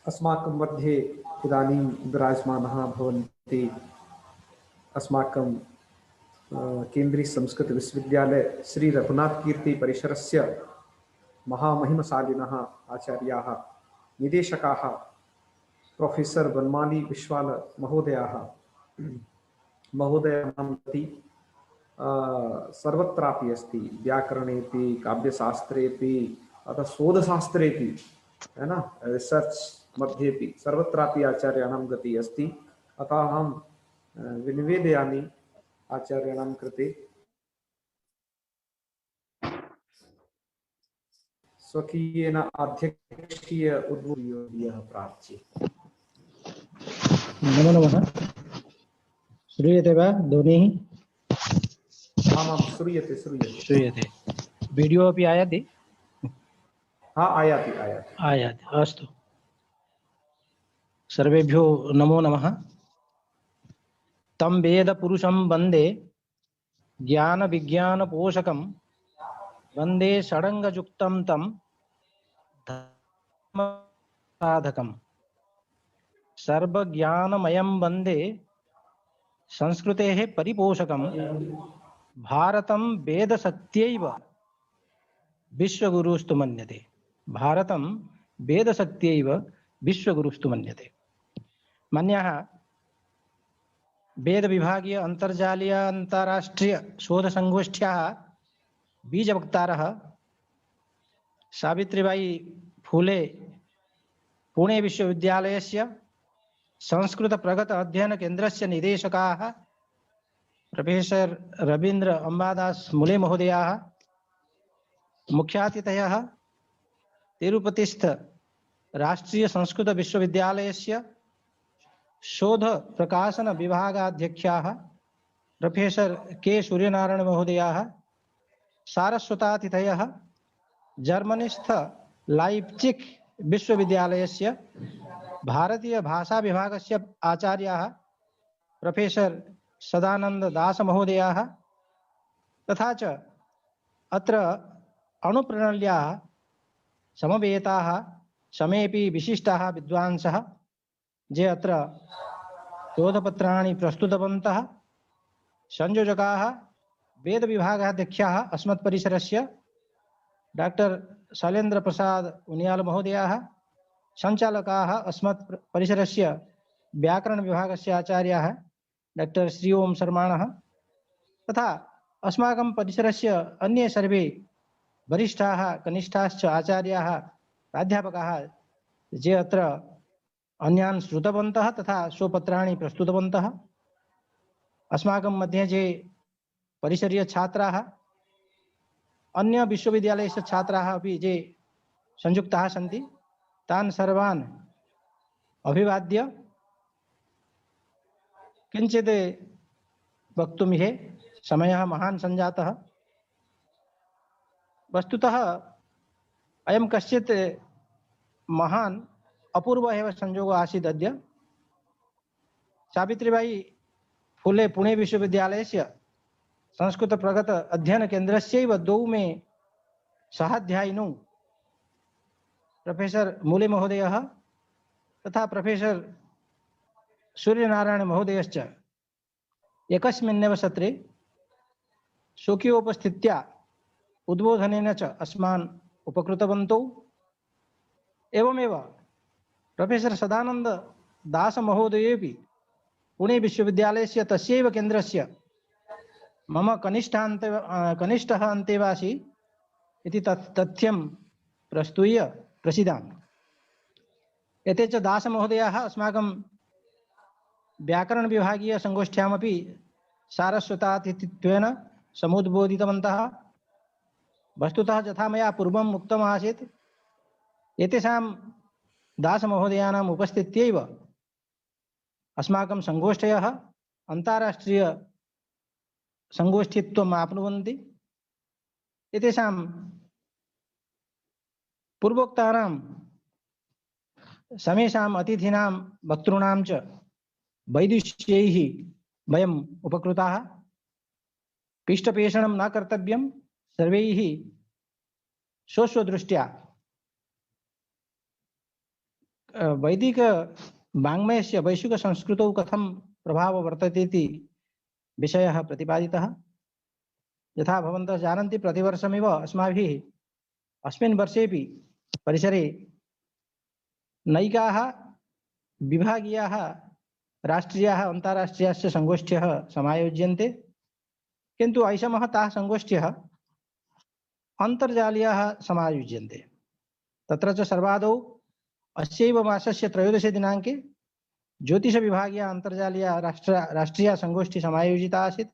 अस्माकं मध्ये इदानीं विराजमानः भवन्ति अस्माकं केन्द्रीय संस्कृत विश्वविद्यालय श्री रघुनाथ कीर्ति परिसरस्य महामहिमशालिनः आचार्याः निदेशकाः प्रोफेसर वनमाली विश्वाल महोदयाः महोदयानां प्रति सर्वत्रापि अस्ति, व्याकरणेपि काव्यशास्त्रेपि अथवा शोधशास्त्रेपि, है ना, रिसर्च मध्येपि सर्वत्रापि आचार्याणां गतिः अस्ति। अतः अहं विनिवेदयामि आचार्याणां कृते स्वकीयेन अध्यक्षीय उद्बोधनं प्रार्थ्ये। नमो नमः। श्रूयते वा ध्वनिः? आमां श्रूयते श्रूयते श्रूयते। वीडियो अपि आयाति? हाँ आयाति आयाति आयाति। अस्तु, सर्वेभ्यो नमो नमः। तं वेदपुरुषं वन्दे ज्ञानविज्ञानपोषकं वन्दे षडङ्गयुक्तं तं धर्मसाधकं सर्वज्ञानमयं वन्दे संस्कृतेः परिपोषकं भारतं वेदशक्त्यैव विश्वगुरुस्तु मन्यते। भारतं वेदशक्त्यैव विश्वगुरुस्तु मन्यते। मान्याः वेद विभागीय अंतर्जालीय अंतरराष्ट्रीय शोध संगोष्ठ्याः बीजवक्तारः सावित्रीबाई फुले पुणे विश्वविद्यालयस्य संस्कृत प्रगत अध्ययन केन्द्रस्य निदेशकाः प्रोफेसर रवीन्द्र अंबादास मुले महोदयाः, मुख्यातिथयः तिरुपतिस्थ राष्ट्रीय संस्कृत विश्वविद्यालयस्य शोध प्रकाशन विभागाध्यक्षाः प्रोफेसर के सूर्यनारायण महोदयाः, सारस्वतातिथयः जर्मनीस्थ लाइप्जिग विश्वविद्यालयस्य भारतीय भाषा विभागस्य आचार्याः प्रोफेसर सदानंद दास महोदयाः, तथा च अत्र अणुप्रणाल्याः समवेताः समेपि विशिष्टाः विद्वांसः जे अत्र शोधपत्राणि प्रस्तुतवन्तः। संयोजकाः वेद विभागाध्यक्षाः अस्मत्परिसरस्य डॉक्टर शैलेन्द्र प्रसाद उनियाल महोदयाः, संचालकाः अस्मत्परिसरस्य व्याकरण विभागस्य आचार्याः डॉक्टर श्री ओम शर्माणः, तथा अस्माकं परिसरस्य अन्ये सर्वे वरिष्ठाः कनिष्ठाश्च आचार्याः प्राध्यापकाः जे अत्र अन्यान् श्रुतवन्तः तथा स्वपत्राणि प्रस्तुतवन्तः। अस्माकं मध्ये जे परिसरीय छात्राः अन्य विश्वविद्यालयस्य छात्राः अपि जे संयुक्ताः सन्ति, तान् सर्वान् अभिवाद्य किञ्चित् वक्तुमिहे समयः महान् सञ्जातः। वस्तुतः अयं कश्चित् महान् अपूर्व एव संयोगः आसीत्। अद्य सावित्रीबाई फुले पुणे विश्वविद्यालयस्य संस्कृत प्रगत अध्ययन केन्द्रस्यैव द्वौ मे सहाध्यायिनौ प्रोफेसर मूले महोदयः तथा प्रोफेसर सूर्यनारायण महोदयश्च एकस्मिन्नेव सत्रे स्वकीयोपस्थित्या उद्बोधनेन च अस्मान् उपकृतवन्तौ। एवमेव प्रोफेसर सदानंद दास महोदयेपि पुणे विश्वविद्यालयस्य तस्यैव केन्द्रस्य मम कनिष्ठः अन्तेवासी इति तथ्यं प्रस्तूय प्रसीदामि। एते च दास महोदयाः अस्माकं व्याकरण विभागीय संगोष्ठ्यामपि सारस्वतातिथित्वेन समुद्बोधितवन्तः। वस्तुतः यथा मया पूर्वम् उक्तम् आसीत्, एतेषां दास महोदयानाम् उपस्थित्यैव अस्माकं संगोष्ठयः अन्ताराष्ट्रीय संगोष्ठीत्वम् आप्नुवन्ति। एतेषां पूर्वोक्तानां समेषाम् अतिथीनां वक्तॄणां च वैदुष्यैः वयम् उपकृताः। पृष्ठपेषणं न कर्तव्यं, सर्वैः स्वस्वदृष्ट्या वैदिक वाङ्मयस्य वैश्विक संस्कृतौ कथं प्रभावः वर्तते इति विषयः प्रतिपादितः। यथा भवन्तः जानन्ति प्रतिवर्षमेव अस्माभिः अस्मिन् वर्षेपि परिसरे नैकाः विभागीयाः राष्ट्रीयाः अन्ताराष्ट्रीयाश्च संगोष्ठ्यः समायोज्यन्ते, किन्तु ऐषमः ताः संगोष्ठ्यः अन्तर्जालीयाः समायोज्यन्ते। तत्र च सर्वादौ अस्यैव मासस्य 13 दिनाङ्के ज्योतिषविभागीया अन्तर्जालीया राष्ट्रीया संगोष्ठी समायोजिता आसीत्।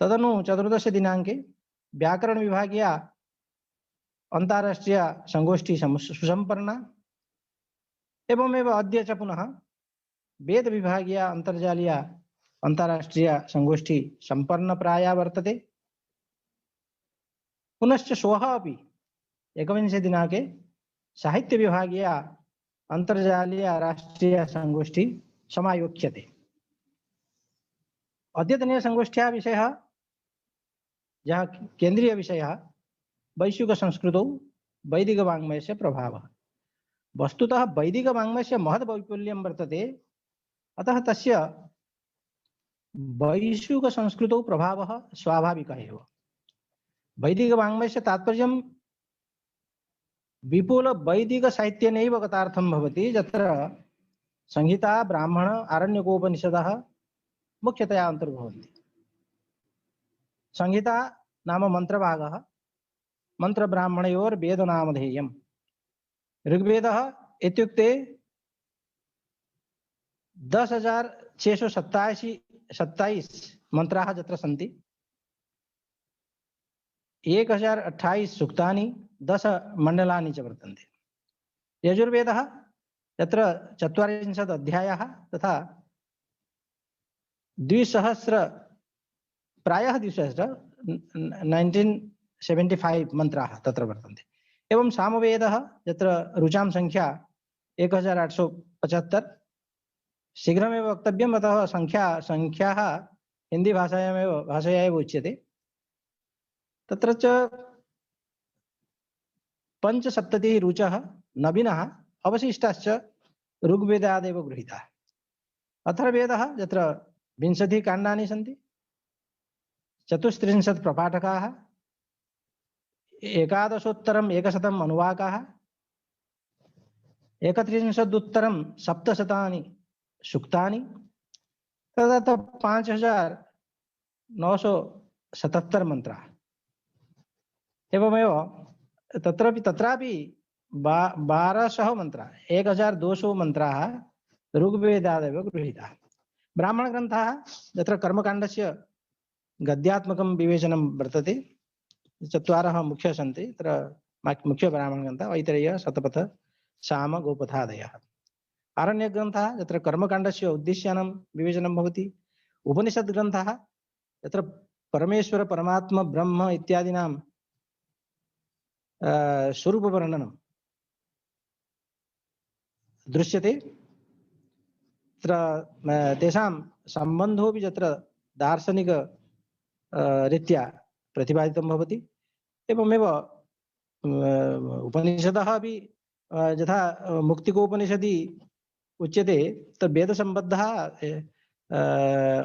तदनु 14 दिनाङ्के व्याकरणविभागीया अन्ताराष्ट्रीया संगोष्ठी सुसम्पन्ना। एवमेव अद्य च पुनः वेदविभागीया अन्तर्जालीया अन्ताराष्ट्रीया संगोष्ठी सम्पन्नप्राया वर्तते। पुनश्च श्वः अपि 21 दिनाङ्के साहित्यविभागीया अन्तर्जालीया राष्ट्रीया संगोष्ठी समायोक्ष्यते। अद्यतनीय संगोष्ठ्याः विषयः यः केन्द्रीय विषयः वैश्विक संस्कृतौ वैदिक वाङ्मयस्य प्रभावः। वस्तुतः वैदिक वाङ्मयस्य महद् वैपुल्यं वर्तते, अतः तस्य वैश्विक संस्कृतौ प्रभावः स्वाभाविकः एव। वैदिक वाङ्मयस्य तात्पर्यं विपुल वैदिक साहित्येनैव गतार्थं भवति, यत्र संहिता ब्राह्मण आरण्यकोपनिषदः मुख्यतया अंतर्भवन्ति। संहिता नाम मंत्रभागः, मंत्र ब्राह्मणयोर्वेद नामधेयम्। ऋग्वेदः इत्युक्ते 10,627 मंत्राः यत्र सन्ति, 1028 सूक्तानि, 10 मंडलानि च वर्तन्ते। यजुर्वेदः यत्र 40 अध्यायाः तथा 200 प्रायः 200 1975 मंत्राः तत्र वर्तन्ते। एवं सामवेदः यत्र ऋचां संख्या 1875। शीघ्रमेव वक्तव्यम्, अतः संख्याः हिंदी भाषया एव उच्यते। तत्र च 75 ऋचः नवीनः, अवशिष्टाश्च ऋग्वेदादेव गृहीताः। अथर्ववेदः यत्र 20 काण्डानि सन्ति, 34 प्रपाठकाः, 11,100 अनुवाकाः, 31,700 सूक्तानि, तथा 5,977 मंत्राः। एवमेव तत्रापि 1200 मंत्राः, 1,200 मंत्राः ऋग्वेदादेव गृहीताः। ब्राह्मणग्रन्थाः यत्र कर्मकाण्डस्य गद्यात्मकं विवेचनं वर्तते, 4 मुख्य सन्ति। तत्र मुख्य ब्राह्मणग्रन्थः ऐतरेय, शतपथ, साम, गोपथादयः। आरण्यग्रन्थः यत्र कर्मकाण्डस्य उद्देश्यानां विवेचनं भवति। उपनिषद्ग्रन्थाः यत्र परमेश्वर परमात्मा ब्रह्म इत्यादीनां स्वरूपवर्णनं दृश्यते। तत्र तेषां सम्बन्धोऽपि यत्र दार्शनिक रीत्या प्रतिपादितं भवति। एवमेव उपनिषदः अपि यथा मुक्तिकोपनिषदि उच्यते, तद् वेदसम्बद्धः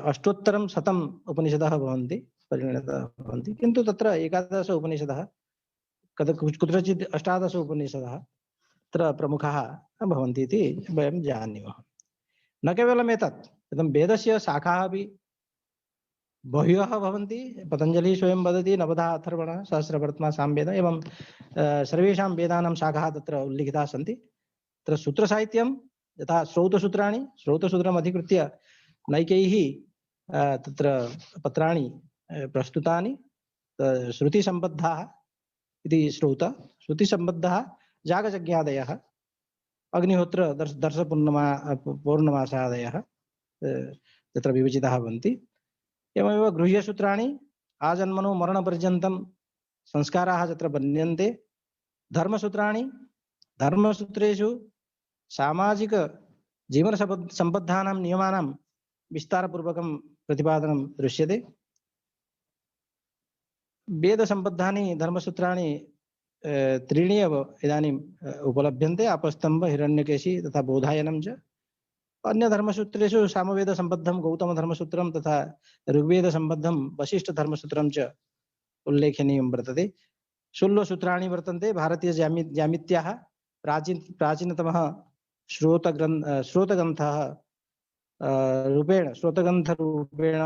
8,100 उपनिषदः भवन्ति, परिणताः भवन्ति, किन्तु तत्र 11 उपनिषदः, कुत्रचित् 18 उपनिषदः तत्र प्रमुखाः भवन्ति इति वयं जानीमः। न केवलम् एतत्, इदं वेदस्य शाखाः अपि बह्व्यः भवन्ति। पतञ्जलिः स्वयं वदति नवधा अथर्वणः सहस्रवर्त्मा सामवेद। एवं सर्वेषां वेदानां शाखाः तत्र उल्लिखिताः सन्ति। तत्र सूत्रसाहित्यं यथा श्रौतसूत्राणि, श्रौतसूत्रम् अधिकृत्य नैकैः तत्र पत्राणि प्रस्तुतानि। श्रुतिसम्बद्धाः इति श्रुतिसम्बद्धाः जागयज्ञादयः, अग्निहोत्र दर्शपूर्णमासादयः तत्र विवेचिताः भवन्ति। एवमेव गृह्यसूत्राणि आजन्मनो मरणपर्यन्तं संस्काराः तत्र वर्ण्यन्ते। धर्मसूत्राणि, धर्मसूत्रेषु सामाजिक जीवन सम्बद्धानां नियमानां विस्तारपूर्वकं प्रतिपादनं दृश्यते। वेद सम्बद्धानि धर्मसूत्राणि त्रीणि एव इदानीम् उपलभ्यन्ते आपस्तम्भ हिरण्यकेशी तथा बोधायनं च। अन्यधर्मसूत्रेषु सामवेदसम्बद्धं गौतमधर्मसूत्रं तथा ऋग्वेदसम्बद्धं वसिष्ठधर्मसूत्रं च उल्लेखनीयं वर्तते। 16 सूत्राणि वर्तन्ते। भारतीय ज्यामित्याः प्राचीनतमः स्रोतग्रन्थः रूपेण स्रोतग्रन्थरूपेण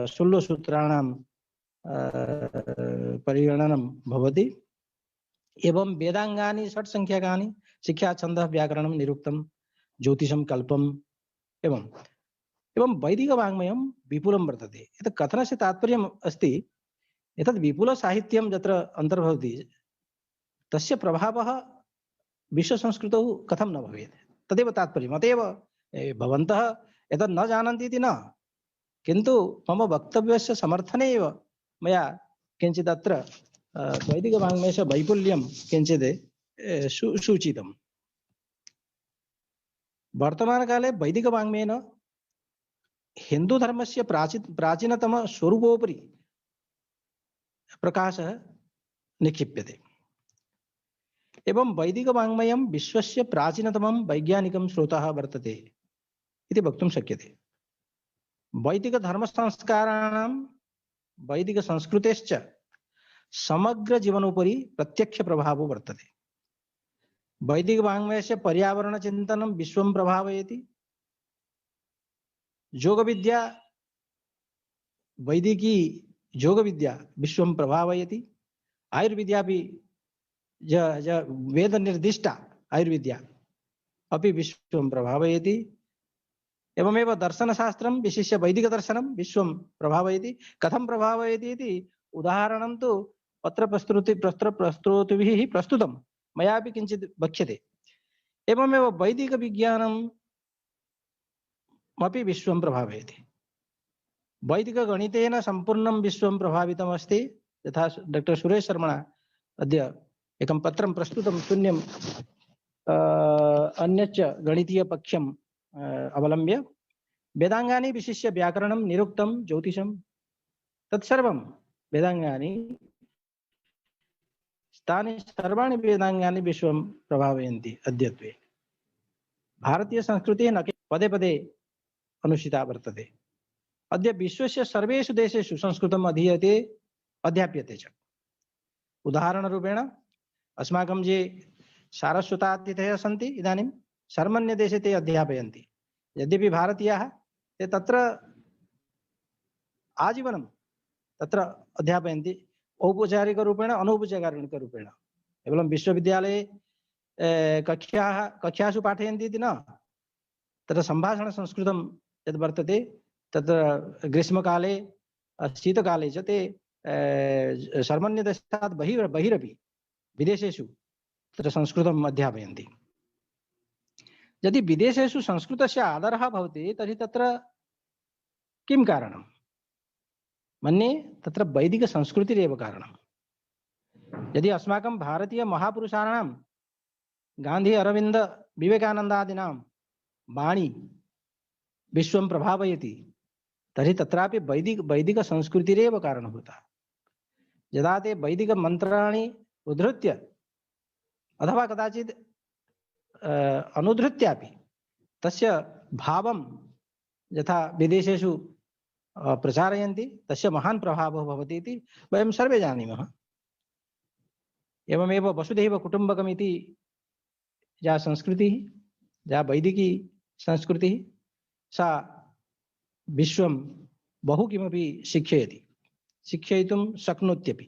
16 सूत्राणां परिगणनं भवति। एवं वेदांगानि षट्संख्याकानि शिक्षा छन्दः व्याकरणं निरुक्तं ज्योतिषं कल्पम् एवं वैदिकवाङ्मयं विपुलं वर्तते। एतत् कथनस्य तात्पर्यम् अस्ति, एतत् विपुलसाहित्यं यत्र अन्तर्भवति तस्य प्रभावः विश्वसंस्कृतौ कथं न भवेत्, तदेव तात्पर्यम्। अत एव भवन्तः एतत् न जानन्ति इति न, किन्तु मम वक्तव्यस्य समर्थने एव मया किञ्चित् अत्र वैदिकवाङ्मयस्य वैपुल्यं किञ्चित् सूचितम्। वर्तमानकाले वैदिकवाङ्मयेन हिन्दुधर्मस्य प्राचीनतमस्वरूपोपरि प्रकाशः निक्षिप्यते। एवं वैदिकवाङ्मयं विश्वस्य प्राचीनतमं वैज्ञानिकं स्रोतः वर्तते इति वक्तुं शक्यते। वैदिकधर्मसंस्काराणां वैदिकसंस्कृतेश्च समग्रजीवनोपरि प्रत्यक्षप्रभावो वर्तते। वैदिकवाङ्मयस्य पर्यावरणचिन्तनं विश्वं प्रभावयति। योगविद्या वैदिकी योगविद्या विश्वं प्रभावयति। आयुर्विद्यापि वेदनिर्दिष्टा आयुर्विद्या अपि विश्वं प्रभावयति। एवमेव दर्शनशास्त्रं विशिष्य वैदिकदर्शनं विश्वं प्रभावयति। कथं प्रभावयति इति उदाहरणं तु पत्रप्रस्तुतिभिः प्रस्तुतं, मयापि किञ्चित् वक्ष्यते। एवमेव वैदिकविज्ञानम् अपि विश्वं प्रभावयति। वैदिकगणितेन सम्पूर्णं विश्वं प्रभावितमस्ति। यथा डॉक्टर सुरेश शर्मणा अद्य एकं पत्रं प्रस्तुतं शून्यं अन्यच्च गणितीयपक्षम् अवलम्ब्य। वेदांगानि विशिष्य व्याकरणं निरुक्तं ज्योतिषं तत्सर्वं वेदांगानि तानि सर्वाणि वेदांगानि विश्वं प्रभावयन्ति। अद्यत्वे भारतीय संस्कृतिः न पदे पदे अनुष्ठिता वर्तते। अद्य विश्वस्य सर्वेषु देशेषु संस्कृतम् अधीयते अध्याप्यते च। उदाहरणरूपेण अस्माकं ये सारस्वतातिथयः सन्ति इदानीं शर्मन्यदेशे ते अध्यापयन्ति। यद्यपि भारतीयाः ते तत्र आजीवनं तत्र अध्यापयन्ति, औपचारिकरूपेण अनौपचारिकरूपेण। केवलं विश्वविद्यालये कक्षासु पाठयन्ति इति न, तत्र सम्भाषणसंस्कृतं यद् वर्तते तत्र ग्रीष्मकाले शीतकाले च ते शर्मन्यदेशात् बहिरपि विदेशेषु तत्र संस्कृतम् अध्यापयन्ति। यदि विदेशेषु संस्कृतस्य आदरः भवति तर्हि तत्र किं कारणं? मन्ये तत्र वैदिकसंस्कृतिरेव कारणम्। यदि अस्माकं भारतीयमहापुरुषाणां गान्धी अरविन्द विवेकानन्दादीनां वाणी विश्वं प्रभावयति तर्हि तत्रापि वैदिकसंस्कृतिरेव कारणभूता। यदा ते वैदिकमन्त्राणि उद्धृत्य अथवा कदाचित् अनुधृत्यापि तस्य भावं यथा विदेशेषु प्रचारयन्ति तस्य महान् प्रभावः भवति इति वयं सर्वे जानीमः। एवमेव वसुधैव कुटुम्बकम् इति या संस्कृतिः, या वैदिकी संस्कृतिः, सा विश्वं बहु किमपि शिक्षयति, शिक्षयितुं शक्नोत्यपि।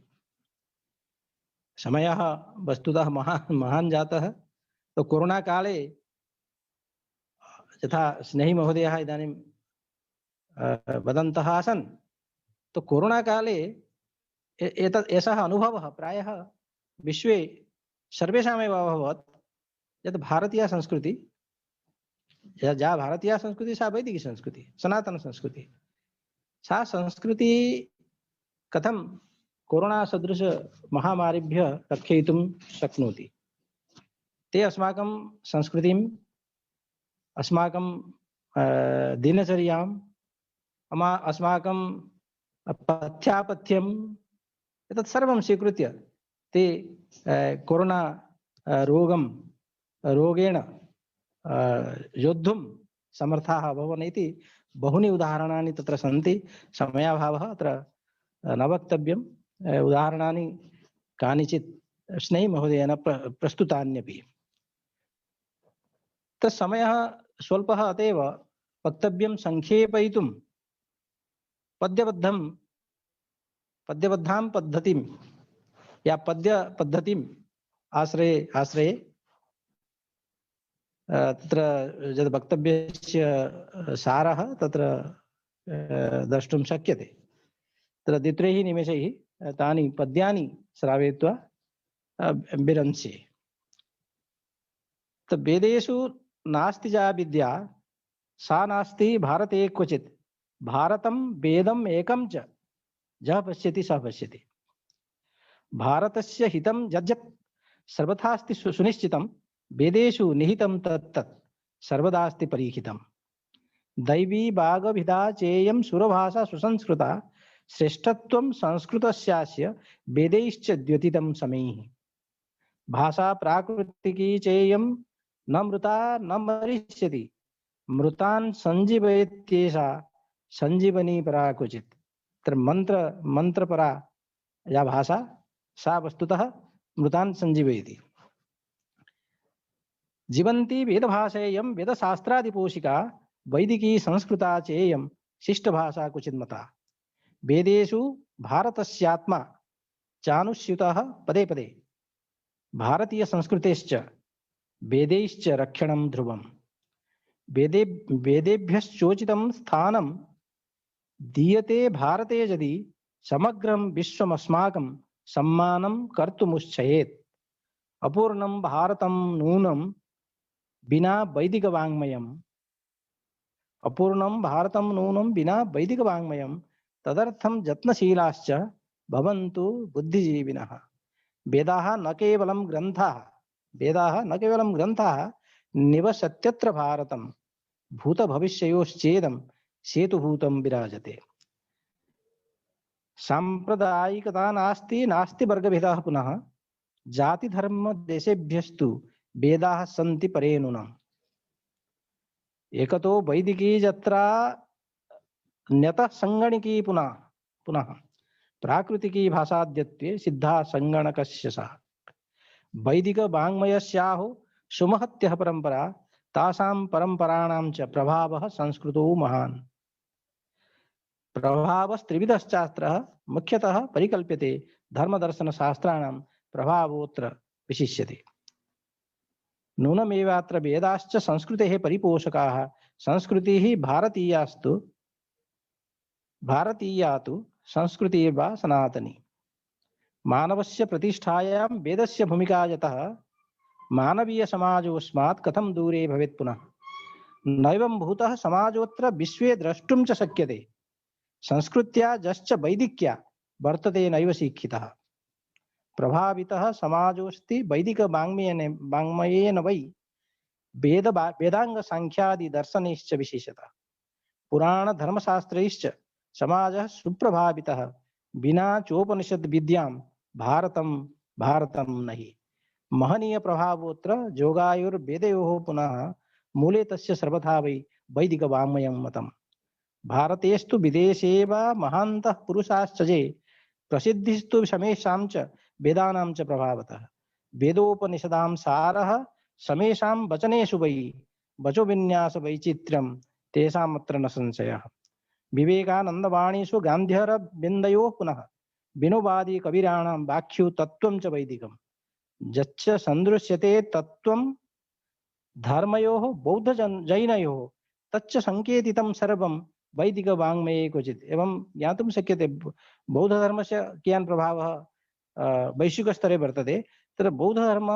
समयः वस्तुतः महान् जातः। तो कोरोना काले यथा स्नेही महोदयः इदानीं वदन्तः आसन्, तो कोरोना काले एषः अनुभवः प्रायः विश्वे सर्वेषामेव अभवत् यत् भारतीय संस्कृति, या भारतीय संस्कृति सा वैदिकी संस्कृति, सनातन संस्कृति, सा संस्कृति कथं कोरोना सदृश महामारीभ्यः रक्षयितुं शक्नोति। ते अस्माकं संस्कृतिम्, अस्माकं दिनचर्याम्, अस्माकं पथ्यापथ्यम् एतत् सर्वं स्वीकृत्य ते कोरोना रोगेण योद्धुं समर्थाः अभवन् इति बहूनि उदाहरणानि तत्र सन्ति। समयाभावः अत्र न वक्तव्यम्। उदाहरणानि कानिचित् स्नेही महोदयेन प्रस्तुतान्यपि। तत्समयः स्वल्पः अतएव वक्तव्यं संक्षेपयितुं पद्यबद्धां पद्धतिं या पद्यपद्धतिम् आश्रये तत्र यद् वक्तव्यस्य सारः तत्र द्रष्टुं शक्यते। तत्र 2-3 निमेषैः तानि पद्यानि श्रावयित्वा विरंसे। वेदेषु नास्ति या विद्या सा नास्ति भारते क्वचित्, भारतं वेदम् एकं च यः पश्यति सः पश्यति। भारतस्य हितं यद्यत् सर्वथास्ति सुनिश्चितं, वेदेषु निहितं तत्तत् सर्वदास्ति परीक्षितं। दैवी बागभिधा चेयं सुरभाषा सुसंस्कृता, श्रेष्ठत्वं संस्कृतस्यास्य वेदैश्च द्योतितं समैः। भाषा प्राकृतिकी चेयं न मृता न मरिष्यति, मृतान् संजीवयत्येषा संजीवनी परा क्वचित्। तत्र मंत्रपरा या भाषा सा वस्तुतः मृतान् संजीवयति। जीवन्ती वेदभाषेयं वेदशास्त्रादिपोषिका, वैदिकी संस्कृता चेयं शिष्टभाषा क्वचिन्मता। वेदेषु भारतस्यात्मा चानुस्यूतः पदे पदे, भारतीय संस्कृतेश्च वेदैश्च रक्षणं ध्रुवम्। वेदेभ्यश्चोचितं स्थानं दीयते भारते यदि, समग्रं विश्वमस्माकं सम्मानं कर्तुमुच्छयेत्। अपूर्णं भारतं नूनं विना वैदिक वाङ्मयम्, अपूर्णं भारतं नूनं विना वैदिक वाङ्मयम्, तदर्थं यत्नशीलाश्च भवन्तु बुद्धिजीविनः। वेदाः न केवलं ग्रन्थाः निवसत्यत्र भारतं, भूतभविष्ययोश्चेदं सेतुभूतं विराजते। सांप्रदायिकता नास्ति वर्गभेदः, पुनः जाति धर्म देशेभ्यस्तु वेदाः सन्ति परे नूनम्। एकतो वैदिकी जत्रा न्यतः संगणकी, पुनः प्राकृतिकी भाषाद्यत्वे सिद्धा संगणकस्य सा। वैदिक वाङ्मयस्याहो सुमहत्यः परंपरा, तासां परंपराणां च प्रभावः संस्कृतो महान्। प्रभावस्त्रिविधश्चास्त्रः मुख्यतः परिकल्प्यते, धर्मदर्शनशास्त्राणां प्रभावोऽत्र विशिष्यते। नूनमेवात्र वेदाश्च संस्कृतेः परिपोषकाः। संस्कृतिः भारतीया तु संस्कृतिर्वा सनातनी। मानवस्य प्रतिष्ठायां वेदस्य भूमिका यतः, मानवीय समाजोऽस्मात् कथं दूरे भवेत् पुनः। नैवं भूतः समाजोऽत्र विश्वे द्रष्टुं च शक्यते, संस्कृत्या जश्च वैदिक्या वर्तते नैव शिक्षितः। प्रभावितः समाजोऽस्ति वैदिक वाङ्मयेन वै, वेदांग सांख्यादि दर्शनैश्च विशेषतः। पुराण धर्मशास्त्रैश्च समाजः सुप्रभावितः, विना चोपनिषद विद्यां भारतं नहि। महनीय प्रभावोऽत्र जोगायुर्वेदयोः, पुनः मूले तस्य सर्वथा वै वैदिक वाङ्मयं मतम्। भारतेस्तु विदेशे वा महान्तः पुरुषाश्च ये, प्रसिद्धिस्तु समेषां च वेदानां च प्रभावतः। वेदोपनिषदां सारः समेषां वचनेषु वै, वचो विन्यास वैचित्र्यं तेषामत्र न संशयः। विवेकानन्दवाणीषु गान्ध्यरविन्दयोः, पुनः विनोबादि कबीराणां वाक्यु तत्त्वं च वैदिकम्। यच्च सन्दृश्यते तत्त्वं धर्मयोः बौद्ध जैनयोः, तच्च संकेतितं सर्वं वैदिक वाङ्मये क्वचित्। एवं ज्ञातुं शक्यते बौद्ध धर्मस्य कियान् प्रभावः वैश्विक स्तरे वर्तते। तत्र बौद्ध धर्म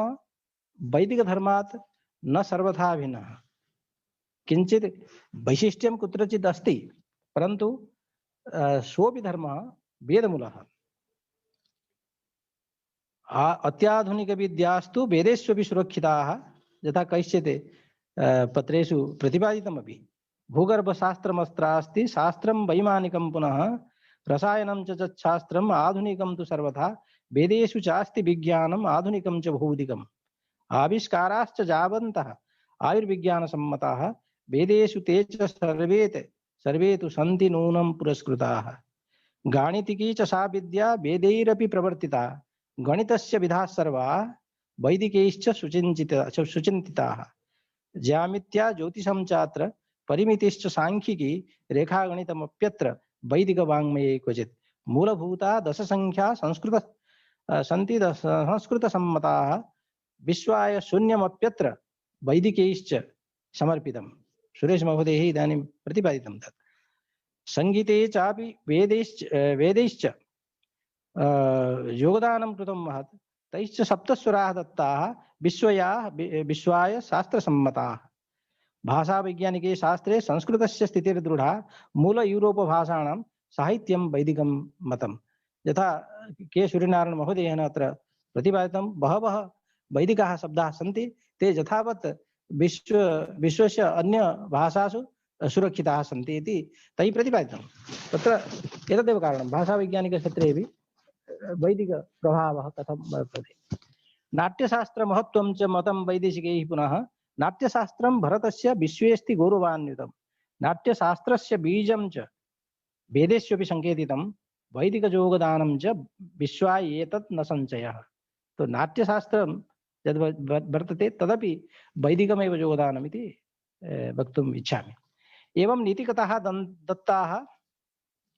वैदिक धर्मात् न सर्वथा भिन्नः। किंचित् वैशिष्ट्यं कुत्रचित् अस्ति, परन्तु सोऽपि धर्मः वेदमूलः। अत्याधुनिक विद्यास्तु वेदेष्वपि सुरक्षिताः, यथा कैश्चित् पत्रेषु प्रतिपादितमपि। भूगर्भशास्त्रमस्त्रास्ति शास्त्रं वैमानिकं, पुनः रसायनं च शास्त्रम् आधुनिकं तु सर्वथा, वेदेषु चास्ति विज्ञानम् आधुनिकं च भौतिकम् आविष्काराश्च जावन्तः आयुर्विज्ञानसम्मताः वेदेषु ते च सर्वे तु सन्ति नूनं पुरस्कृताः गाणितिकी च सा विद्या वेदैरपि प्रवर्तिता गणितस्य विधाः सर्वा वैदिकैश्च सुचिन्तिताः ज्यामित्या ज्योतिषं चात्र परिमितिश्च सांख्यिकी रेखागणितमप्यत्र वैदिकवाङ्मये क्वचित् मूलभूता दशसंख्या संस्कृतसम्मताः विश्वाय शून्यमप्यत्र वैदिकैश्च समर्पितम्। सुरेश महोदयः इदानीं प्रतिपादितं तत् संगीते चापि वेदैश्च योगदानं कृतं महत् तैश्च सप्तस्वराः दत्ताः विश्वाय शास्त्रसम्मताः भाषा वैज्ञानिके शास्त्रे संस्कृतस्य स्थितिर्दृढा मूल यूरोप भाषाणां साहित्यं वैदिकं मतं यथा के सूर्यनारायण महोदयेन अत्र प्रतिपादितं बहवः वैदिकाः शब्दाः सन्ति ते यथावत् विश्वस्य अन्य भाषासु सुरक्षिताः सन्ति इति तैः प्रतिपादितं। तत्र एतदेव कारणं भाषावैज्ञानिकक्षेत्रेपि वैदिकप्रभावः कथं वर्तते। नाट्यशास्त्रमहत्त्वं च मतं वैदेशिकैः पुनः नाट्यशास्त्रं भरतस्य विश्वेऽस्ति गौरवान्वितं नाट्यशास्त्रस्य बीजं च वेदेष्वपि संकेतितं वैदिकयोगदानं च विश्वाय एतत् न संशयः। तो नाट्यशास्त्रं यद् वर्तते तदपि वैदिकमेव योगदानमिति वक्तुम् इच्छामि। एवं नीतिकथाः दत्ताः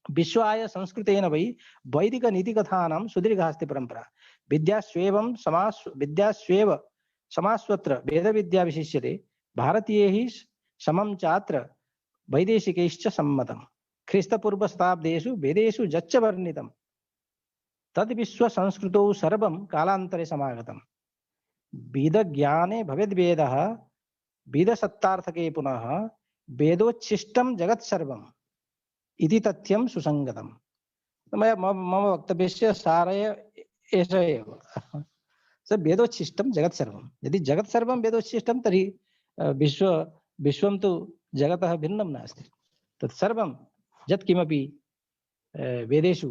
विश्वाय संस्कृतेन वै वैदिक नीतिकथानां सुदीर्घास्ति परंपरा विद्यास्वेव समास्वत्र वेदविद्या विशिष्यते भारतीयैः समं चात्र वैदेशिकैश्च सम्मतम् ख्रीस्तपूर्व शताब्देषु वेदेषु यच्च वर्णितं तद् विश्व संस्कृतौ सर्वं कालान्तरे समागतम् वेदज्ञाने भवेद्वेदः वेदसत्तार्थके पुनः वेदोच्छिष्टं जगत्सर्वम् इति तथ्यं सुसंगतम्। मम वक्तव्यस्य सारः एष एव स वेदोच्छिष्टं जगत्सर्वम्। यदि जगत्सर्वं वेदोच्छिष्टं तर्हि विश्वं तु जगतः भिन्नं नास्ति। तत्सर्वं यत्किमपि वेदेषु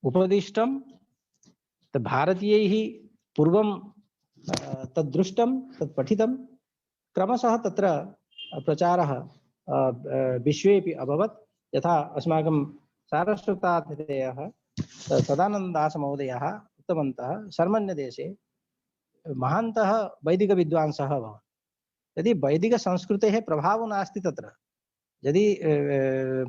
उपदिष्टं भारतीयैः पूर्वं तद्दृष्टं तत्पठितं क्रमशः तत्र प्रचारः विश्वेपि अभवत्। यथा अस्माकं सारस्वतातिथयः सदानन्ददासमहोदयः उक्तवन्तः शर्मन्यदेशे महान्तः वैदिकविद्वांसः अभवन्। यदि वैदिकसंस्कृतेः प्रभावो नास्ति तत्र यदि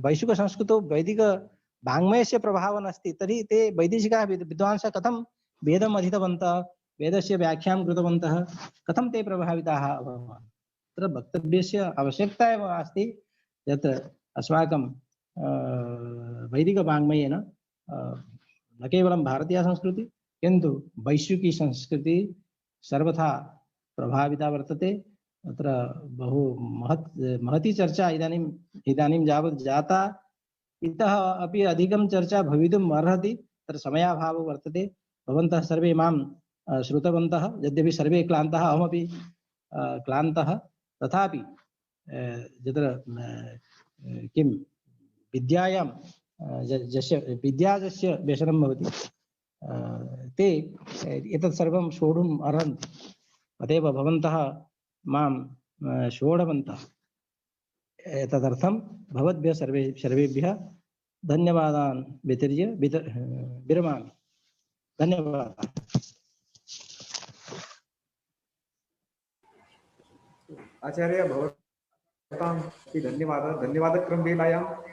वैश्विकसंस्कृतौ वैदिकवाङ्मयस्य प्रभावः नास्ति तर्हि ते वैदेशिकाः विद्वांसः कथं वेदम् अधीतवन्तः वेदस्य व्याख्यां कृतवन्तः कथं ते प्रभाविताः अभवन्। तत्र वक्तव्यस्य आवश्यकता एव अस्ति यत् अस्माकं वैदिकवाङ्मयेन न केवलं भारतीय संस्कृति किन्तु वैश्विकी संस्कृति सर्वथा प्रभाविता वर्तते। अत्र बहु महती चर्चा इदानीं यावत् जाता इतः अपि अधिकं चर्चा भवितुम् अर्हति। तत्र समयाभावो वर्तते। भवन्तः सर्वे मां श्रुतवन्तः यद्यपि सर्वे क्लान्तः अहमपि क्लान्तः तथापि यत्र किं विद्यायां विद्याजस्य व्यसनं भवति ते एतत् सर्वं सोढुम् अर्हन्ति। अतएव भवन्तः मां सोढवन्तः। तदर्थं भवद्भ्यः सर्वेभ्यः धन्यवादान् वितर्य विरमामि। धन्यवादाः। आचार्य भवतां धन्यवादक्रमवेलायां